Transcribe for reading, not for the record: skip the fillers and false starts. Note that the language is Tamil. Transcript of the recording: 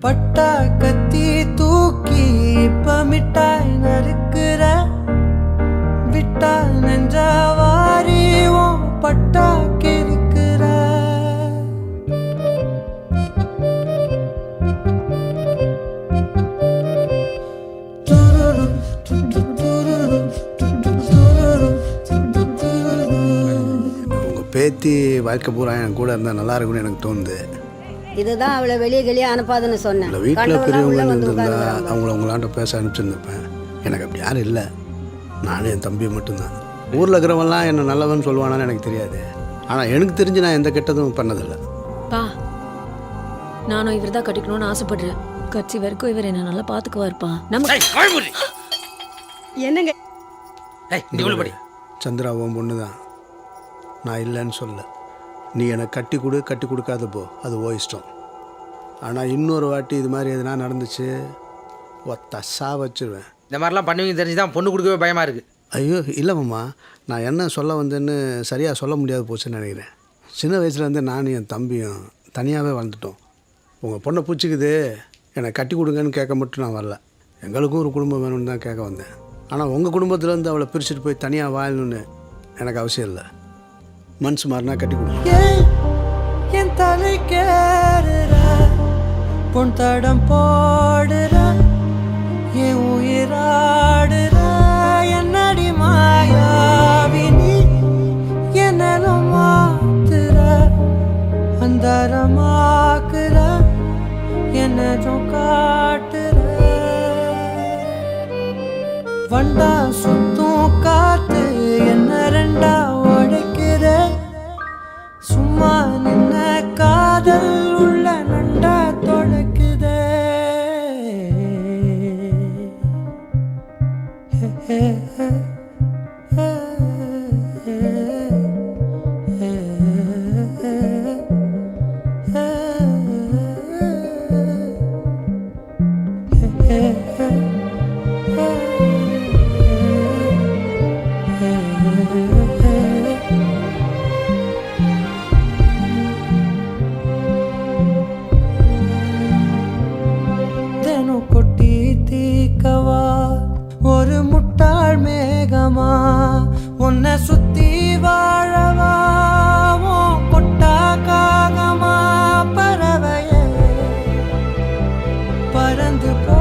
பட்டா கத்தி தூக்கி இப்ப மிட்டாய் நறுக்குற விட்டா நெஞ்சவாரி உன் பட்டா கிறுக்குற உங்க பேத்தி வாழ்க்கை பூரா என் கூட இருந்தால் நல்லா இருக்கும்னு எனக்கு தோணுது. இதுதான் அவளை வெளியே வெளியே அனுப்பாதுன்னு சொன்னேன். இல்லை வீட்டில் பெரியவங்க இருந்திருந்தா அவங்கள உங்களாண்ட பேச அனுப்பிச்சிருந்துருப்பேன். எனக்கு அப்படி யாரும் இல்லை. நானும் என் தம்பியை மட்டும்தான். ஊரில் இருக்கிறவங்களாம் என்ன நல்லவன்னு சொல்லுவானான்னு எனக்கு தெரியாது. ஆனால் எனக்கு தெரிஞ்சு நான் எந்த கெட்டதும் பண்ணதில்லை. பா, நானும் இவர் தான் கட்டிக்கணும்னு ஆசைப்படுறேன். கட்சி வரைக்கும் இவர் என்ன நல்லா பார்த்துக்குவார்ப்பா. நம்ம என்னங்க சந்திரா உன் பொண்ணு தான், நான் இல்லைன்னு சொல்ல. நீ எனக்கு கட்டி கொடுக்காத போ, அது ஓ இஷ்டம். ஆனால் இன்னொரு வாட்டி இது மாதிரி எதுனா நடந்துச்சு ஒத்தசா வச்சுருவேன். இந்த மாதிரிலாம் பண்ணுவீங்க தெரிஞ்சு தான் பொண்ணு கொடுக்கவே பயமாக இருக்குது. ஐயோ இல்லை மாமா, நான் என்ன சொல்ல வந்தேன்னு சரியாக சொல்ல முடியாது போச்சுன்னு நினைக்கிறேன். சின்ன வயசுலேருந்து நானும் என் தம்பியும் தனியாகவே வளர்ந்துட்டோம். உங்கள் பொண்ணை பிடிச்சிக்குது, என்னை கட்டி கொடுங்கன்னு கேட்க மட்டும் நான் வரல. எங்களுக்கும் ஒரு குடும்பம் வேணும்னு தான் கேட்க வந்தேன். ஆனால் உங்கள் குடும்பத்துலேருந்து அவளை பிரிச்சுட்டு போய் தனியாக வாழணுன்னு எனக்கு அவசியம் இல்லை. மனசு மாறினா கட்டி கொடுங்க. என் தலை கேறுற பொன் தடம் போடுற என் உயிராடுற என்னடி மாயாவினி என்னலும் மாத்துற அந்தரமாக்குற என்னதும் காட்டுற வண்டா சுத்தும் காத்து என்ன ரெண்டா உடைக்கிற சும்மா நின்ன காதல் உள்ள நண்டா தொடக்குதே. கொட்டி தீக்கவா ஒரு முட்டாள் மேகமா உன்னை சுத்தி வாழவா கொட்டா காகமா பறவையே பறந்து போ